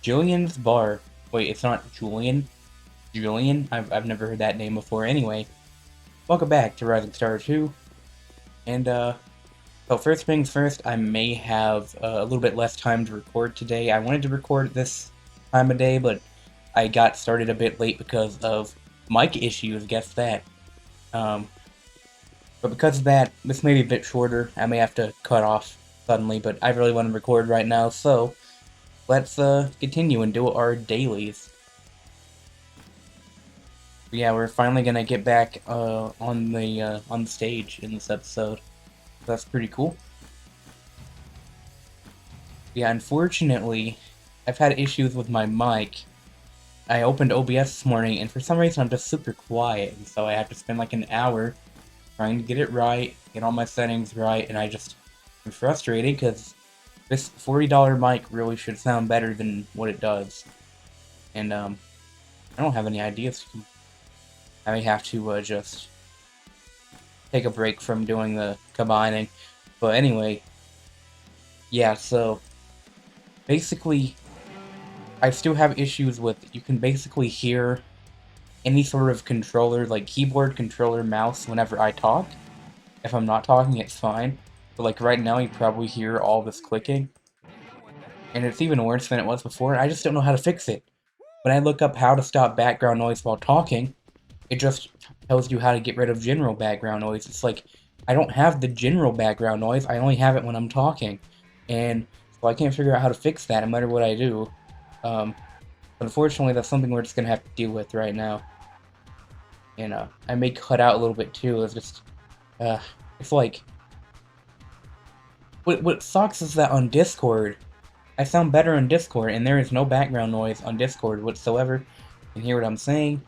Julian's Bar. Wait, it's not Julian? Julian? I've never heard that name before. Anyway, welcome back to Rising Star 2. And, so first things first, I may have a little bit less time to record today. I wanted to record this time of day, but I got started a bit late because of mic issues, guess that. Um, but because of that, this may be a bit shorter. I may have to cut off suddenly, but I really want to record right now, so let's continue and do our dailies. Yeah, we're finally gonna get back on the stage in this episode. That's pretty cool. Yeah, unfortunately, I've had issues with my mic. I opened OBS this morning, and for some reason I'm just super quiet, and so I have to spend like an hour trying to get it right, get all my settings right, and I'm frustrated because this $40 mic really should sound better than what it does. And I don't have any ideas. I may have to just take a break from doing the combining. But anyway, yeah, so basically, I still have issues with, you can basically hear any sort of controller, like keyboard, controller, mouse, whenever I talk. If I'm not talking, it's fine. But like right now, you probably hear all this clicking. And it's even worse than it was before, and I just don't know how to fix it. When I look up how to stop background noise while talking, it just tells you how to get rid of general background noise. It's like, I don't have the general background noise, I only have it when I'm talking. And so I can't figure out how to fix that no matter what I do. Unfortunately, that's something we're just gonna have to deal with right now. And I may cut out a little bit too, it's just, it's like, what sucks is that on Discord, I sound better on Discord, and there is no background noise on Discord whatsoever. You can hear what I'm saying.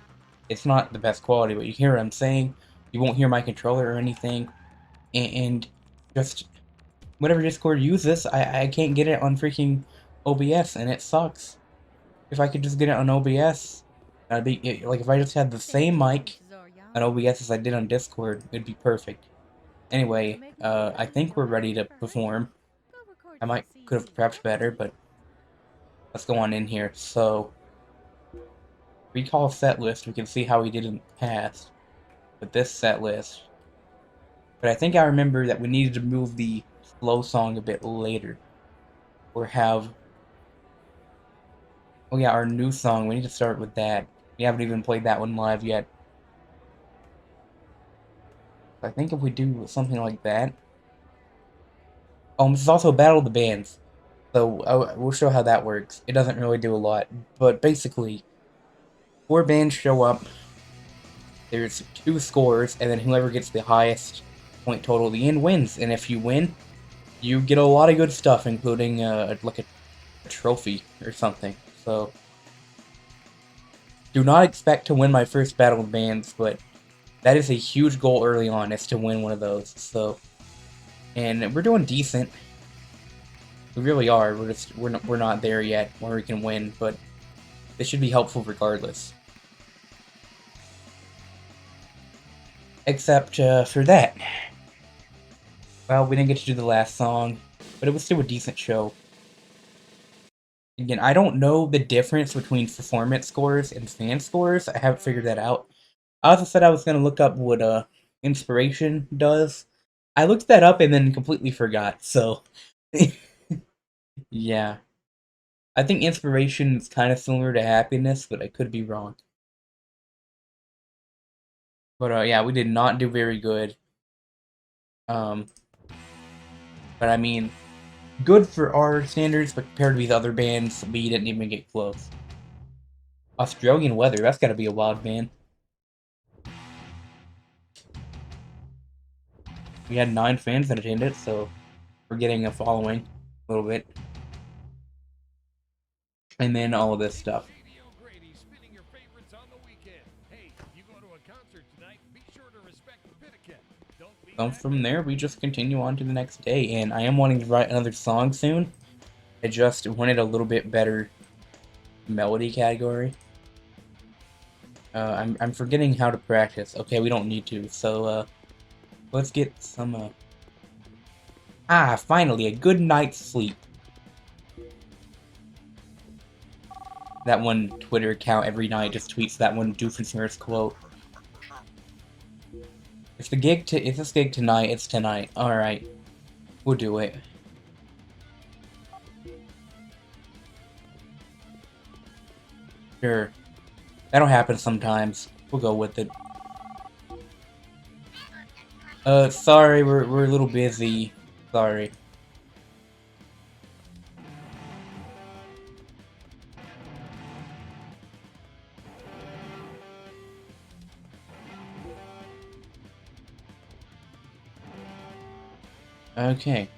It's not the best quality, but you hear what I'm saying. You won't hear my controller or anything. And just whatever Discord uses, I can't get it on freaking OBS, and it sucks. If I could just get it on OBS, I'd be like, if I just had the same mic on OBS as I did on Discord, it'd be perfect. Anyway, I think we're ready to perform. I could have perhaps better, but let's go on in here. So, recall set list, we can see how we did in the past with this set list. But I think I remember that we needed to move the slow song a bit later. Or have... Oh yeah, our new song, we need to start with that. We haven't even played that one live yet. I think if we do something like that... Oh, this is also Battle of the Bands. So we'll show how that works. It doesn't really do a lot. But basically, 4 bands show up. There's 2 scores, and then whoever gets the highest point total at the end wins. And if you win, you get a lot of good stuff, including like a trophy or something. So, do not expect to win my first battle of bands, but that is a huge goal early on, is to win one of those. So, and we're doing decent. We really are. We're not there yet where we can win, but this should be helpful regardless. Except for that. Well, we didn't get to do the last song, but it was still a decent show. Again, I don't know the difference between performance scores and fan scores. I haven't figured that out. I also said I was going to look up what inspiration does. I looked that up and then completely forgot, so... yeah. I think inspiration is kind of similar to happiness, but I could be wrong. But yeah, we did not do very good. But I mean, good for our standards, but compared to these other bands, we didn't even get close. Australian Weather, that's gotta be a wild band. We had 9 fans that attended, so we're getting a following a little bit. And then all of this stuff. So from there, we just continue on to the next day, and I am wanting to write another song soon. I just wanted a little bit better melody category. I'm forgetting how to practice. Okay, we don't need to, so let's get some finally, a good night's sleep. that one Twitter account every night just tweets that one Doofenshmirtz quote. If this gig tonight, it's tonight. Alright. We'll do it. Sure. That'll happen sometimes. We'll go with it. Sorry, we're a little busy. Sorry. Okay.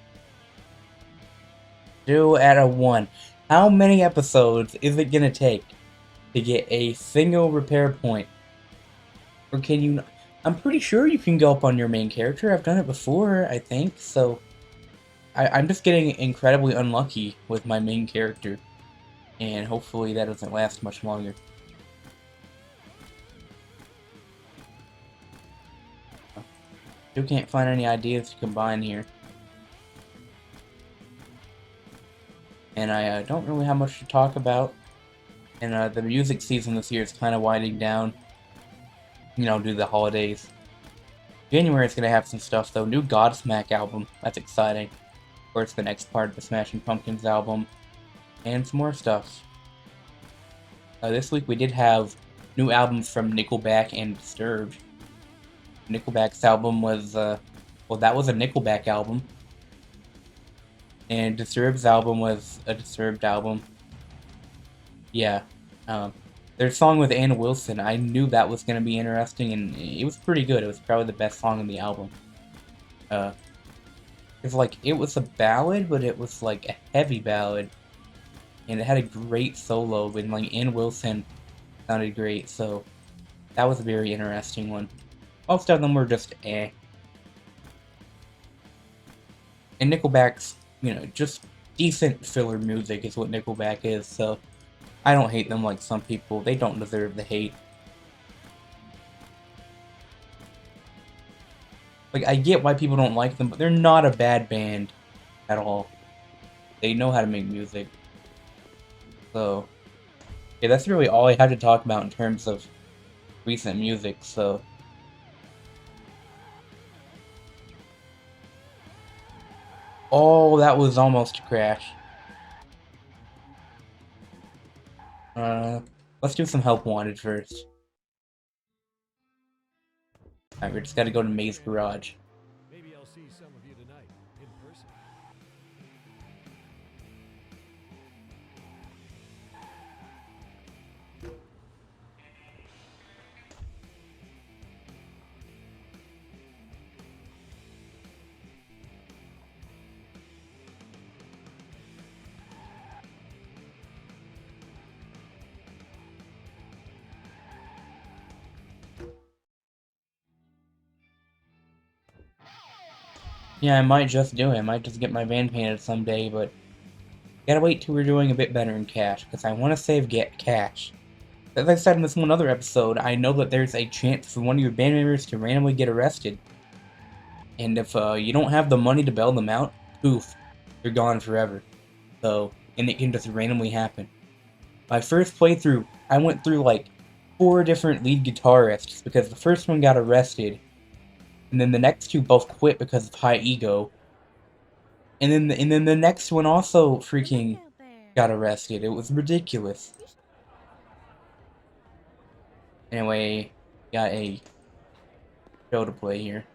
2 out of 1. How many episodes is it gonna take to get a single repair point? Or can you... I'm pretty sure you can go up on your main character. I've done it before, I think, so... I'm just getting incredibly unlucky with my main character. And hopefully that doesn't last much longer. Still can't find any ideas to combine here. And I don't really have much to talk about. And the music season this year is kind of winding down. You know, due to the holidays. January is going to have some stuff, though. New Godsmack album. That's exciting. Of course, the next part of the Smashing Pumpkins album. And some more stuff. This week we did have new albums from Nickelback and Disturbed. Nickelback's album was, well, that was a Nickelback album. And Disturbed's album was a Disturbed album. Yeah. Their song with Anna Wilson, I knew that was going to be interesting, and it was pretty good. It was probably the best song in the album. It's like, it was a ballad, but it was like a heavy ballad. And it had a great solo, and like Anna Wilson sounded great, so that was a very interesting one. Most of them were just eh. And Nickelback's, you know, just decent filler music is what Nickelback is, so I don't hate them like some people. They don't deserve the hate. Like, I get why people don't like them, but they're not a bad band at all. They know how to make music. So, yeah, that's really all I had to talk about in terms of recent music, so... Oh, that was almost a crash. Let's do some help wanted first. Alright, we just gotta go to May's garage. Maybe I'll see some of you tonight, in person. Yeah, I might just do it. I might just get my van painted someday, but gotta wait till we're doing a bit better in cash, because I want to save get cash. As I said in this one other episode, I know that there's a chance for one of your band members to randomly get arrested. And if you don't have the money to bail them out, poof, you're gone forever. So, and it can just randomly happen. My first playthrough, I went through like 4 different lead guitarists because the first one got arrested, and then the next 2 both quit because of high ego. And then the next one also freaking got arrested. It was ridiculous. Anyway, got a show to play here.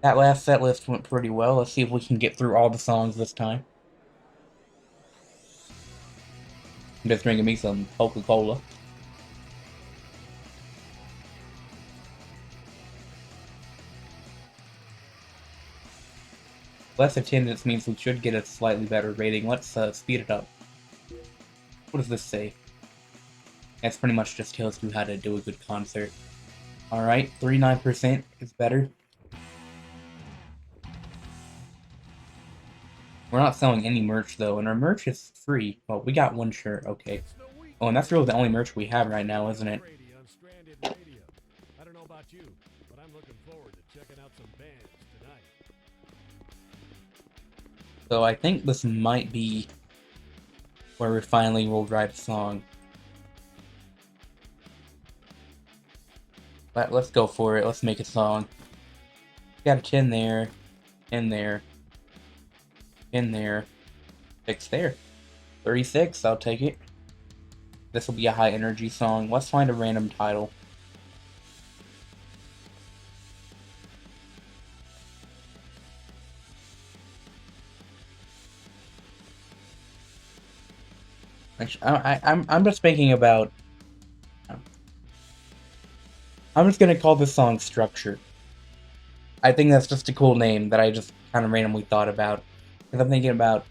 That last set list went pretty well. Let's see if we can get through all the songs this time. I'm just drinking me some Coca-Cola. Less attendance means we should get a slightly better rating. Let's speed it up. What does this say? That's pretty much just tells you how to do a good concert. Alright, 39% is better. We're not selling any merch though, and our merch is free. Well, we got 1 shirt, okay. Oh, and that's really the only merch we have right now, isn't it? I don't know about you, but I'm looking forward to checking out some bands tonight. So I think this might be where we finally will write a song. Let's go for it. Let's make a song. Got a 10 there, 10 there, 10 there, 6 there. 36, I'll take it. This will be a high energy song. Let's find a random title. Actually, I'm just thinking about. I'm just gonna call this song Structure. I think that's just a cool name that I just kind of randomly thought about. Because I'm thinking about.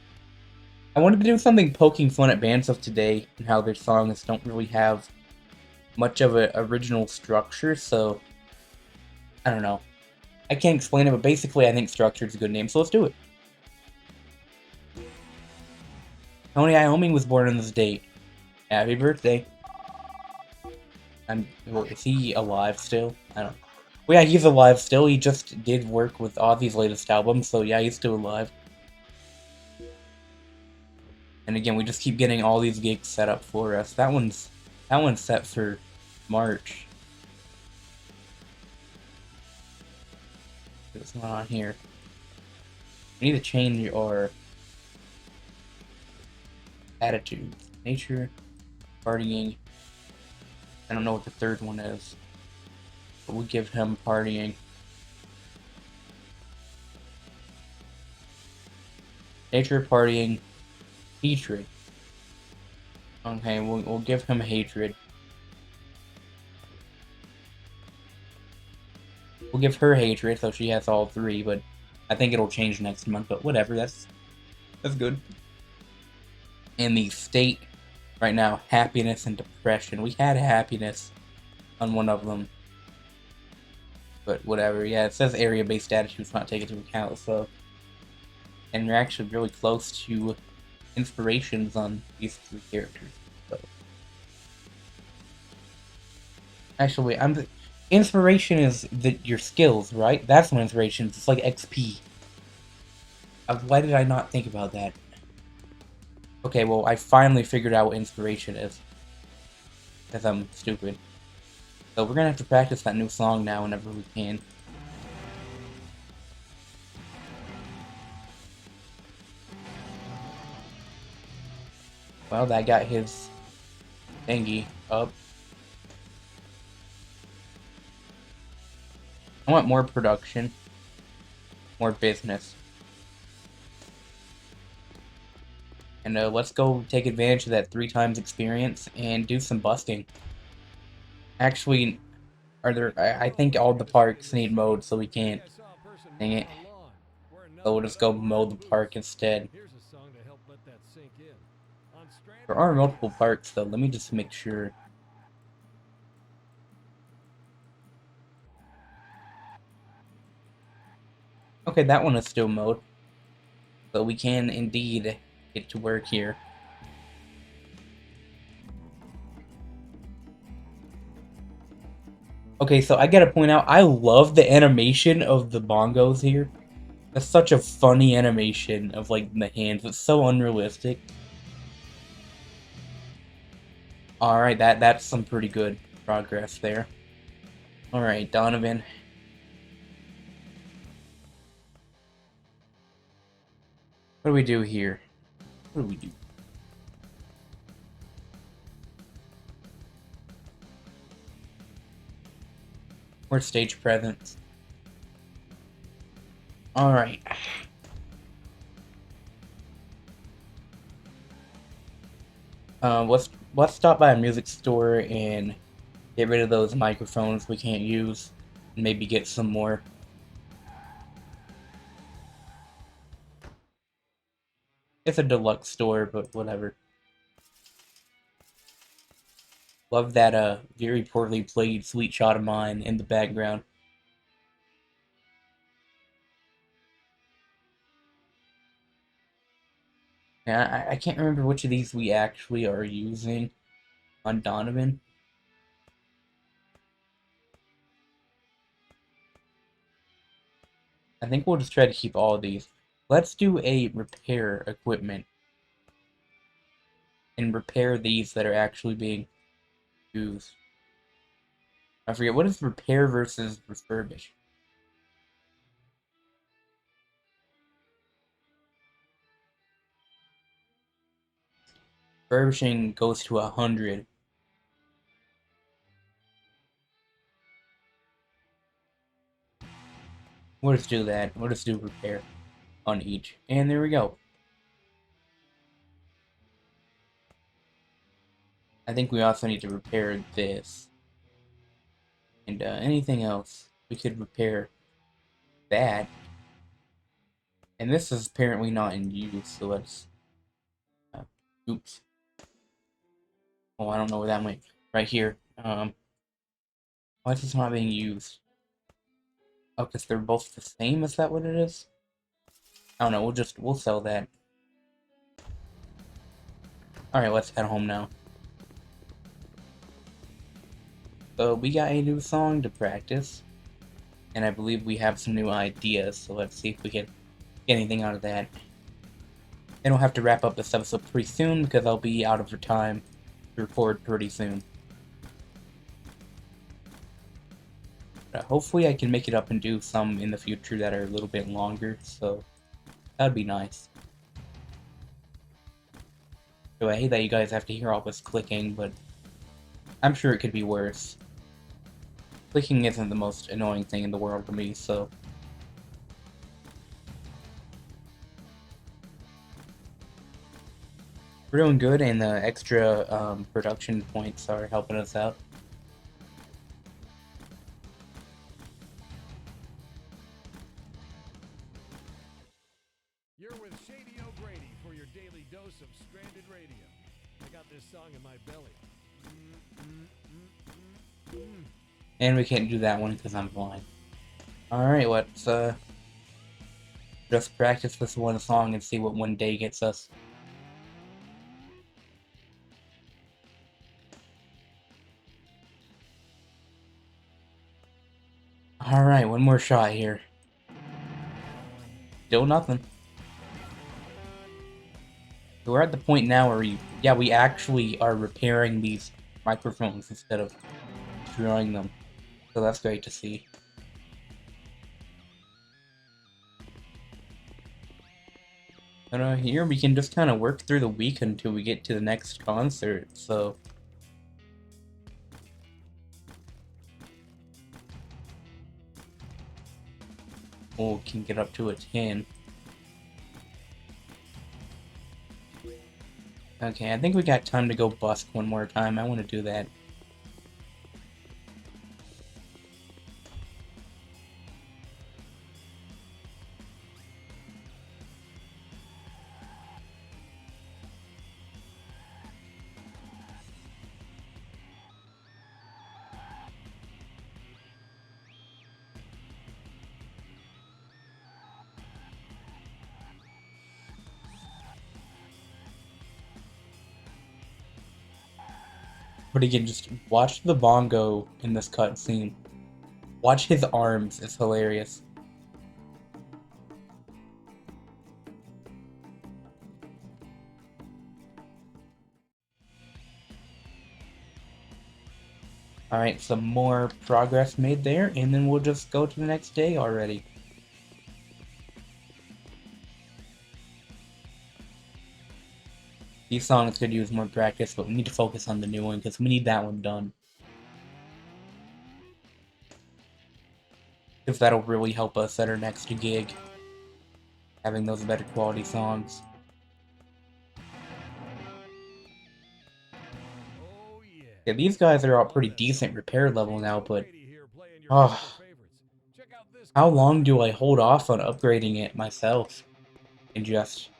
I wanted to do something poking fun at bands of today and how their songs don't really have much of an original structure, so. I don't know. I can't explain it, but basically I think Structure is a good name, so let's do it. Tony Iommi was born on this date. Happy birthday. Well, is he alive still? I don't. Well, yeah, he's alive still. He just did work with Ozzy's latest album, so yeah, he's still alive. And again, we just keep getting all these gigs set up for us. That one's set for March. It's not on here. We need to change our attitude. Nature, partying. I don't know what the third one is. But we'll give him partying. Nature, partying, hatred. Okay, we'll give him hatred. We'll give her hatred, so she has all three, but I think it'll change next month, but whatever, that's good. And the state right now, happiness and depression. We had happiness on one of them. But whatever, yeah, it says area-based attitudes not taken into account, so. And we're actually really close to inspirations on these three characters. So. Actually, inspiration is your skills, right? That's what inspiration is. It's like XP. Why did I not think about that? Okay, well, I finally figured out what inspiration is. Because I'm stupid. So we're gonna have to practice that new song now whenever we can. Well, that got his thingy up. I want more production. More business. And let's go take advantage of that 3 times experience and do some busting. Actually, I think all the parks need mowed, so we can't. Dang it. So we'll just go mow the park instead. There are multiple parks, though. Let me just make sure. Okay, that one is still mowed. So we can indeed get to work here. Okay, so I gotta point out, I love the animation of the bongos here. That's such a funny animation of, like, the hands. It's so unrealistic. Alright, that's some pretty good progress there. Alright, Donovan. What do we do here? What do we do? More stage presence. Alright. Let's stop by a music store and get rid of those microphones we can't use, and maybe get some more. It's a deluxe store, but whatever. Love that very poorly played Sweet Shot of Mine in the background. Yeah, I can't remember which of these we actually are using on Donovan. I think we'll just try to keep all of these. Let's do a repair equipment. and repair these that are actually being used. I forget, what is repair versus refurbish? Refurbishing goes to 100. We'll just do that. We'll just do repair on each. And there we go. I think we also need to repair this. And anything else. We could repair that. And this is apparently not in use, so let's... oops. Oh, I don't know where that went. Right here. Why is this not being used? Oh, because they're both the same? Is that what it is? I don't know, we'll sell that. Alright, let's head home now. So, we got a new song to practice. And I believe we have some new ideas, so let's see if we can get anything out of that. And we'll have to wrap up this episode pretty soon, because I'll be out of time to record pretty soon. Hopefully I can make it up and do some in the future that are a little bit longer, so that'd be nice. So I hate that you guys have to hear all this clicking, but I'm sure it could be worse. Clicking isn't the most annoying thing in the world to me, so... We're doing good, and the extra production points are helping us out. You're with Shady O'Grady for your daily dose of Stranded Radio. I got this song in my belly. And we can't do that one because I'm blind. Alright, let's just practice this one song and see what one day gets us. Alright, one more shot here. Still nothing. So we're at the point now where we actually are repairing these microphones instead of destroying them. So that's great to see. And here we can just kind of work through the week until we get to the next concert, so... we can get up to a 10. Okay, I think we got time to go busk one more time. I want to do that. But again, just watch the bongo in this cutscene. Watch his arms, it's hilarious. Alright, some more progress made there, and then we'll just go to the next day already. These songs could use more practice, but we need to focus on the new one, because we need that one done. Because that'll really help us at our next gig. Having those better quality songs. Oh, yeah. Yeah, these guys are all pretty decent repair level now, but... oh, how long do I hold off on upgrading it myself? And just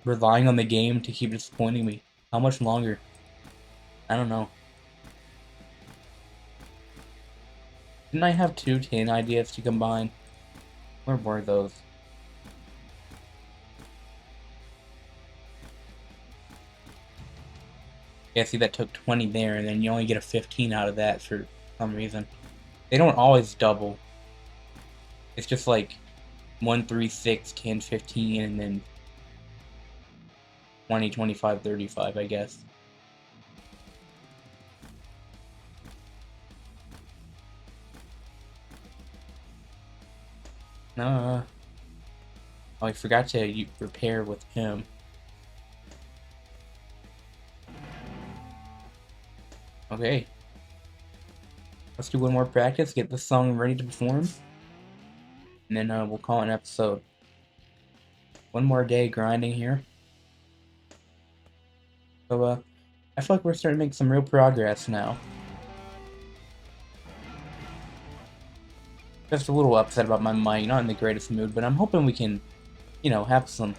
relying on the game to keep disappointing me? How much longer? I don't know. Didn't I have 2 10 ideas to combine? Where were those? Yeah, see, that took 20 there, and then you only get a 15 out of that for some reason. They don't always double. It's just like 1, 3, 6, 10, 15, and then 20, 25, 35, I guess. Oh, I forgot to repair with him. Okay. Let's do one more practice, get this song ready to perform. And then we'll call it an episode. One more day grinding here. So, I feel like we're starting to make some real progress now. Just a little upset about my mic, not in the greatest mood, but I'm hoping we can, you know, have some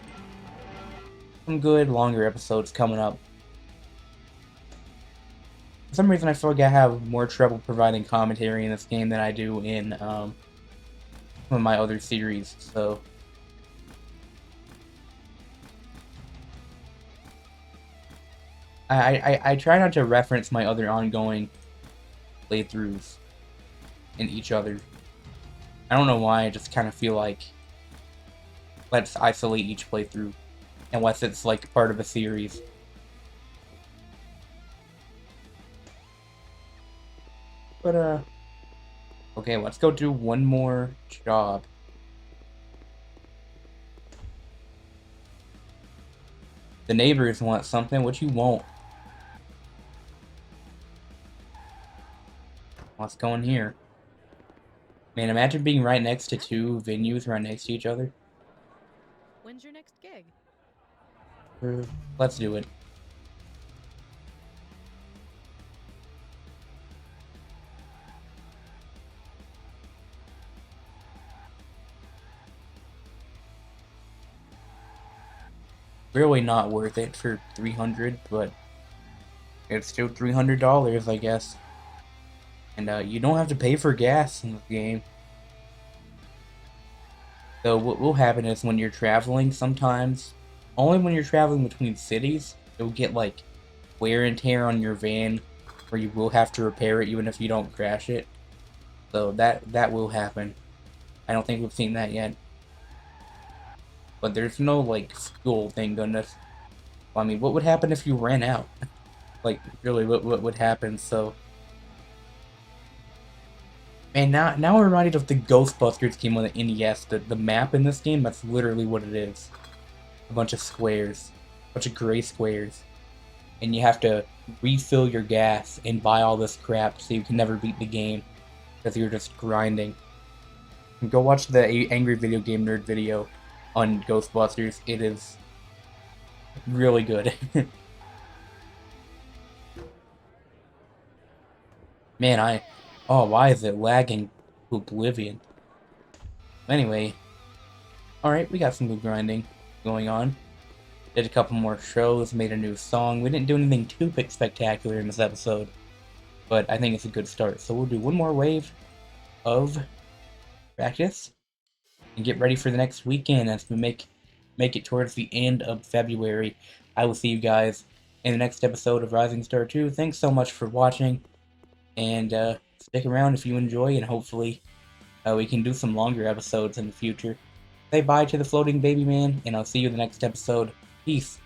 good, longer episodes coming up. For some reason, I feel like I have more trouble providing commentary in this game than I do in some of my other series, so... I try not to reference my other ongoing playthroughs in each other. I don't know why, I just kind of feel like let's isolate each playthrough, unless it's like part of a series. But okay, let's go do one more job. The neighbors want something, which you won't. Let's go in here. Man, imagine being right next to two venues right next to each other. When's your next gig? Let's do it. Really not worth it for 300, but it's still $300, I guess. And you don't have to pay for gas in the game. So what will happen is when you're traveling sometimes, only when you're traveling between cities, you'll get like wear and tear on your van where you will have to repair it even if you don't crash it. So that will happen. I don't think we've seen that yet. But there's no like fuel, thank goodness. Well, I mean, what would happen if you ran out? Like, really, what would happen? So, man, now I'm reminded of the Ghostbusters game on the NES. The map in this game, that's literally what it is. A bunch of squares. A bunch of gray squares. And you have to refill your gas and buy all this crap so you can never beat the game. Because you're just grinding. And go watch the Angry Video Game Nerd video on Ghostbusters. It is really good. Man, oh, why is it lagging to oblivion? Anyway, alright, we got some good grinding going on. Did a couple more shows, made a new song. We didn't do anything too spectacular in this episode, but I think it's a good start. So we'll do one more wave of practice and get ready for the next weekend as we make it towards the end of February. I will see you guys in the next episode of Rising Star 2. Thanks so much for watching, and stick around if you enjoy, and hopefully we can do some longer episodes in the future. Say bye to the floating baby man, and I'll see you in the next episode. Peace.